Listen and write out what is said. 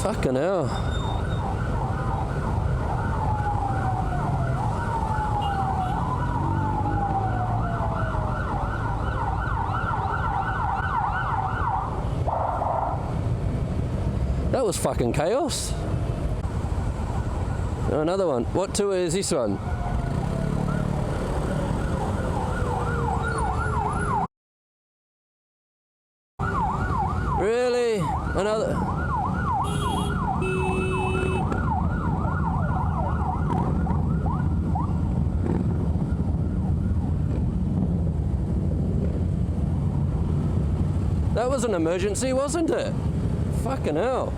Fucking hell. That was fucking chaos. Oh, another one. What tour is this one? Really? Another? That was an emergency, wasn't it? Fucking hell.